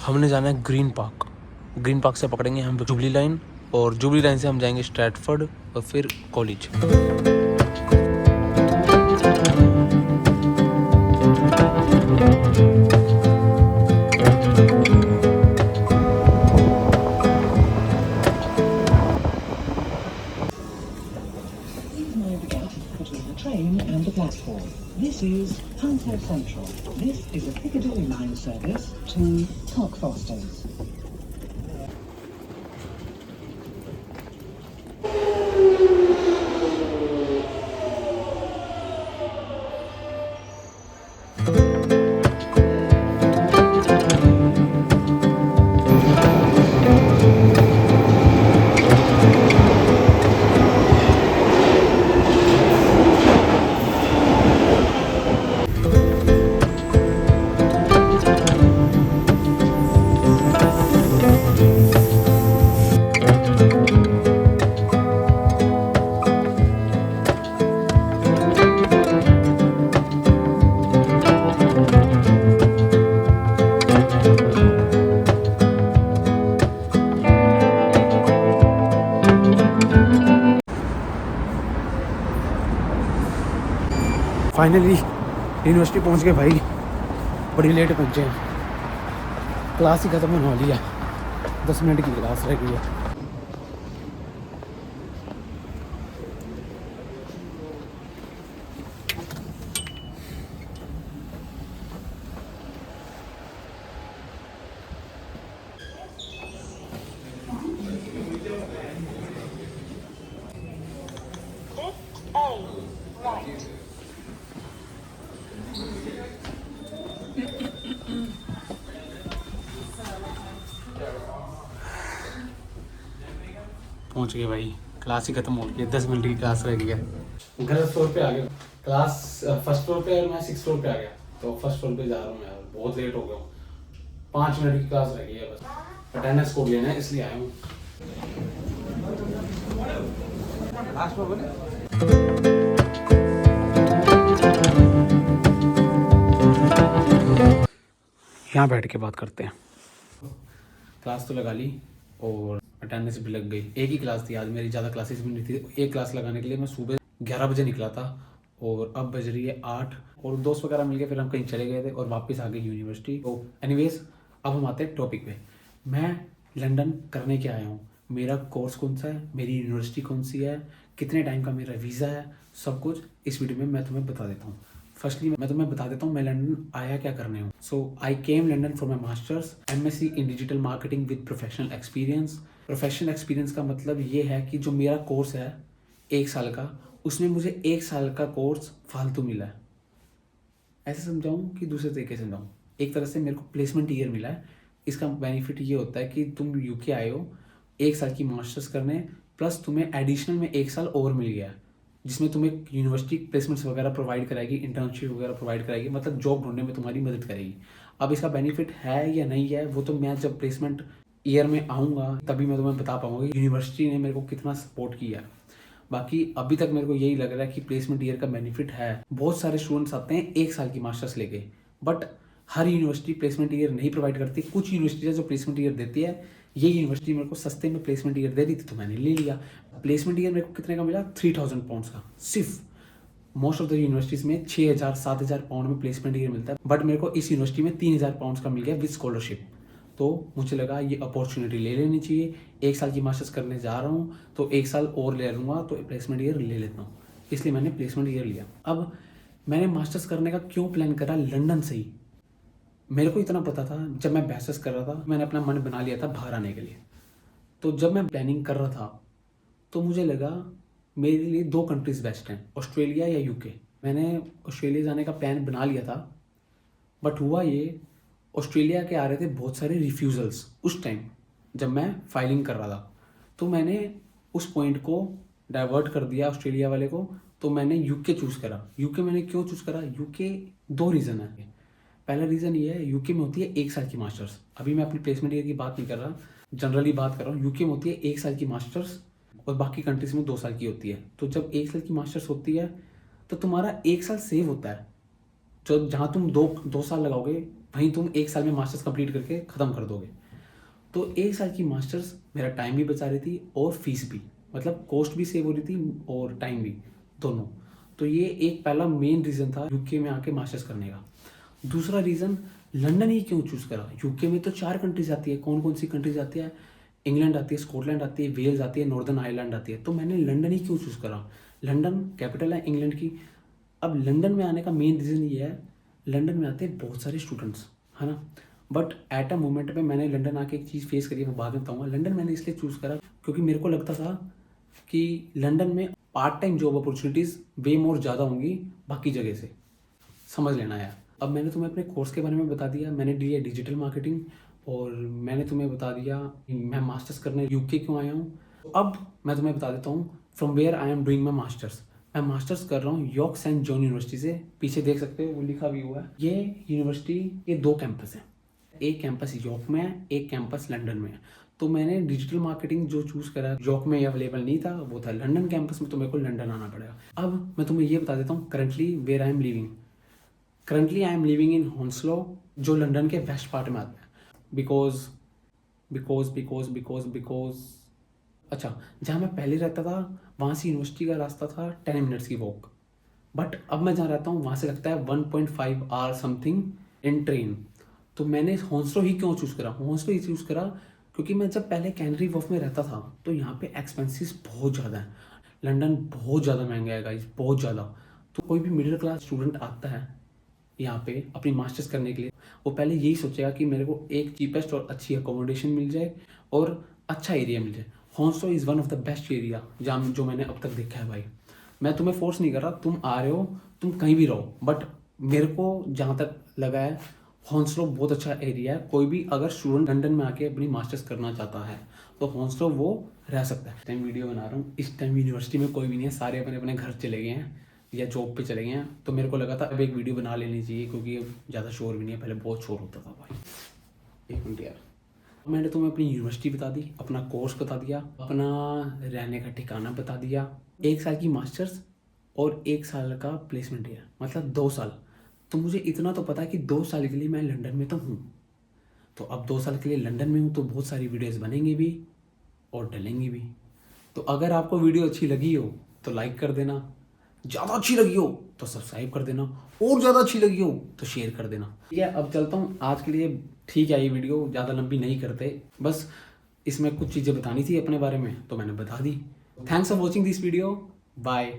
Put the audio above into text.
हमने जाना है ग्रीन पार्क। ग्रीन पार्क से पकड़ेंगे हम जुबली लाइन, और जुबली लाइन से हम जाएंगे स्ट्रैटफर्ड और फिर college. Train and the platform. This is Panto Central. This is a Piccadilly line service to Cockfosters. Finally university पहुंच गए भाई, बड़ी लेट पहुंचे हैं। क्लास ही ख़त्म होने वाली है, 10 मिनट की क्लास रह गई है। पहुंच गए भाई, क्लास ही खत्म हो गई है, 10 मिनट की क्लास रह गई है। गलत फ्लोर पे आ गया, क्लास फर्स्ट फ्लोर पे, और मैं 6th फ्लोर पे आ गया, तो फर्स्ट फ्लोर पे जा रहा हूँ यार, बहुत लेट हो गया हूँ। 5 मिनट की क्लास रह गई है बस, अटेंडेंस कोड लेना है इसलिए आया हूँ। यहाँ बैठ के बात करते हैं। क्लास तो लगा ली और अटेंडेंस भी लग गई। एक ही क्लास थी आज मेरी, ज़्यादा क्लासेस भी नहीं थी। एक क्लास लगाने के लिए मैं सुबह 11 बजे निकला था और अब बज रही है 8, और दोस्त वगैरह मिल गए, फिर हम कहीं चले गए थे और वापस आ गए यूनिवर्सिटी। तो एनीवेज अब हम आते हैं टॉपिक पे। मैं लंदन करने क्या आया हूँ, मेरा कोर्स कौन सा है, मेरी यूनिवर्सिटी कौन सी है, कितने टाइम का मेरा वीज़ा है, सब कुछ इस वीडियो में मैं तुम्हें बता देता हूँ। फर्स्टली मैं तुम्हें बता देता हूँ मैं लंदन आया क्या करने हूँ। So I came London for my masters MSc in digital marketing with professional experience. Professional experience का मतलब ये है कि जो मेरा कोर्स है 1 साल का, उसमें मुझे 1 साल का कोर्स फालतू मिला है। ऐसे समझाऊँ कि दूसरे तरीके से समझाऊँ, एक तरह से मेरे को प्लेसमेंट ईयर मिला है। इसका बेनिफिट ये होता है कि तुम UK आए हो 1 साल की मास्टर्स करने, प्लस तुम्हें एडिशनल में 1 साल और मिल गया है, जिसमें तुम्हें यूनिवर्सिटी प्लेसमेंट्स वगैरह प्रोवाइड कराएगी, इंटर्नशिप वगैरह प्रोवाइड कराएगी, मतलब जॉब ढूंढने में तुम्हारी मदद करेगी। अब इसका बेनिफिट है या नहीं है वो तो मैं जब प्लेसमेंट ईयर में आऊँगा तभी मैं तुम्हें बता पाऊँगा कि यूनिवर्सिटी ने मेरे को कितना सपोर्ट किया है। बाकी अभी तक मेरे को यही लग रहा है कि प्लेसमेंट ईयर का बेनिफिट है। बहुत सारे स्टूडेंट्स आते हैं 1 साल की मास्टर्स लेके, but her university placement year नहीं प्रोवाइड करती। कुछ यूनिवर्सिटी जो प्लेसमेंट ईयर देती है, ये यूनिवर्सिटी मेरे को सस्ते में प्लेसमेंट ईयर दे दी थी तो मैंने ले लिया। प्लेसमेंट ईयर मेरे को कितने का मिला, 3000 पाउंड्स का सिर्फ। मोस्ट ऑफ द यूनिवर्सिटीज़ में 6000 7000 पाउंड में प्लेसमेंट ईयर मिलता है, बट मेरे को इस यूनिवर्सिटी में 3000 पाउंड्स का मिल गया विद स्कॉलरशिप। तो मुझे लगा ये अपॉर्चुनिटी ले लेनी चाहिए। 1 साल की मास्टर्स करने जा रहा हूँ तो 1 साल और ले लूँगा, तो प्लेसमेंट ईयर ले लेता हूँ, इसलिए मैंने प्लेसमेंट ईयर लिया। अब मैंने मास्टर्स करने का क्यों प्लान करा लंदन से ही, मेरे को इतना पता था जब मैं बैचलर्स कर रहा था, मैंने अपना मन बना लिया था बाहर आने के लिए। तो जब मैं प्लानिंग कर रहा था तो मुझे लगा मेरे लिए 2 कंट्रीज़ बेस्ट हैं, ऑस्ट्रेलिया या UK। मैंने ऑस्ट्रेलिया जाने का प्लान बना लिया था, बट हुआ ये ऑस्ट्रेलिया के आ रहे थे बहुत सारे रिफ्यूज़ल्स उस टाइम जब मैं फाइलिंग कर रहा था। तो मैंने उस पॉइंट को डाइवर्ट कर दिया ऑस्ट्रेलिया वाले को, तो मैंने UK चूज़ करा। UK मैंने क्यों चूज़ करा, UK 2 रीज़न है। पहला रीज़न ये है, UK में होती है 1 साल की मास्टर्स। अभी मैं अपनी प्लेसमेंट ईयर की बात नहीं कर रहा, जनरली बात कर रहा हूँ। UK में होती है 1 साल की मास्टर्स और बाकी कंट्रीज़ में 2 साल की होती है। तो जब 1 साल की मास्टर्स होती है तो तुम्हारा 1 साल सेव होता है। जो जहाँ तुम दो साल लगाओगे वहीं तुम 1 साल में मास्टर्स कंप्लीट करके ख़त्म कर दोगे। तो 1 साल की मास्टर्स मेरा टाइम भी बचा रही थी और फीस भी, मतलब कॉस्ट भी सेव हो रही थी और टाइम भी, दोनों। तो ये एक पहला मेन रीज़न था यूके में आके मास्टर्स करने का। दूसरा रीज़न, लंदन ही क्यों चूज़ करा? यूके में तो 4 कंट्रीज आती है। कौन कौन सी कंट्रीज आती है? इंग्लैंड आती है, स्कॉटलैंड आती है, वेल्स आती है, नॉर्दर्न आयरलैंड आती है। तो मैंने लंदन ही क्यों चूज़ करा? लंदन कैपिटल है इंग्लैंड की। अब लंदन में आने का मेन रीज़न ये है, लंदन में आते हैं बहुत सारे स्टूडेंट्स, है ना। बट एट अ मोमेंट पे मैंने लंदन आके एक चीज़ फेस करी है, वो बाद में बताऊंगा। लंदन मैंने इसलिए चूज़ करा क्योंकि मेरे को लगता था कि लंदन में पार्ट टाइम जॉब अपॉर्चुनिटीज़ वे मोर ज़्यादा होंगी बाकी जगह से। समझ लेना यार। अब मैंने तुम्हें अपने कोर्स के बारे में बता दिया, मैंने दी है डिजिटल मार्केटिंग, और मैंने तुम्हें बता दिया मैं मास्टर्स करने यूके क्यों आया हूँ। अब मैं तुम्हें बता देता हूँ from where I am doing my masters. मैं मास्टर्स कर रहा हूँ यॉर्क सेंट जॉन यूनिवर्सिटी से। पीछे देख सकते हो वो लिखा भी हुआ है। ये यूनिवर्सिटी के 2 कैंपस हैं, एक कैंपस यॉर्क में है, एक कैंपस लंदन में है। तो मैंने डिजिटल मार्केटिंग जो चूज़ करा, यॉर्क में अवेलेबल नहीं था, वो था लंदन कैंपस में, तो मेरे को लंदन आना पड़ेगा। अब मैं तुम्हें ये बता देता हूँ currently where I am living. Currently I am living in Hounslow, जो लंदन के वेस्ट पार्ट में आता है। बिकॉज अच्छा, जहाँ मैं पहले रहता था वहाँ से यूनिवर्सिटी का रास्ता था 10 मिनट्स की वॉक। बट अब मैं जहाँ रहता हूँ वहाँ से लगता है 1.5 आवर समथिंग इन ट्रेन। तो मैंने हॉन्सलो ही क्यों चूज़ करा? हॉन्सलो ही चूज़ करा क्योंकि मैं जब पहले कैनरी वॉफ में रहता था तो यहाँ पे एक्सपेंसेस बहुत ज़्यादा हैं। लंदन बहुत ज़्यादा महंगा है गाइस, बहुत ज़्यादा। तो कोई भी मिडिल क्लास स्टूडेंट आता है यहाँ पे अपनी मास्टर्स करने के लिए, वो पहले यही सोचेगा कि मेरे को एक चीपेस्ट और अच्छी अकोमोडेशन मिल जाए और अच्छा एरिया मिल जाए। Hounslow is one of the best area जहाँ जो मैंने अब तक देखा है भाई। मैं तुम्हें फोर्स नहीं कर रहा, तुम आ रहे हो तुम कहीं भी रहो, बट मेरे को जहाँ तक लगा है हॉन्सलो बहुत अच्छा एरिया है। कोई भी अगर स्टूडेंट लंदन में आके अपनी मास्टर्स करना चाहता है तो हॉन्सलो वो रह सकता है। इस टाइम वीडियो बना रहा हूँ, इस टाइम यूनिवर्सिटी में कोई भी नहीं है, सारे अपने अपने घर चले गए हैं या जॉब पे चले गए हैं। तो मेरे को लगा था अब एक वीडियो बना लेनी चाहिए क्योंकि ज़्यादा शोर भी नहीं है, पहले बहुत शोर होता था भाई। एक मिनट यार, मैंने तुम्हें अपनी यूनिवर्सिटी बता दी, अपना कोर्स बता दिया, अपना रहने का ठिकाना बता दिया, 1 साल की मास्टर्स और 1 साल का प्लेसमेंट ईयर, मतलब 2 साल। तो मुझे इतना तो पता है कि 2 साल के लिए मैं लंदन में तो हूँ। तो अब 2 साल के लिए लंदन में हूँ तो बहुत सारी वीडियोस बनेंगी भी और डलेंगी भी। तो अगर आपको वीडियो अच्छी लगी हो तो लाइक कर देना, ज़्यादा अच्छी लगी हो तो सब्सक्राइब कर देना, और ज़्यादा अच्छी लगी हो तो शेयर कर देना। ठीक है, अब चलता हूँ आज के लिए। ठीक है, ये वीडियो ज़्यादा लंबी नहीं करते, बस इसमें कुछ चीज़ें बतानी थी अपने बारे में तो मैंने बता दी। Thanks for watching this video, bye.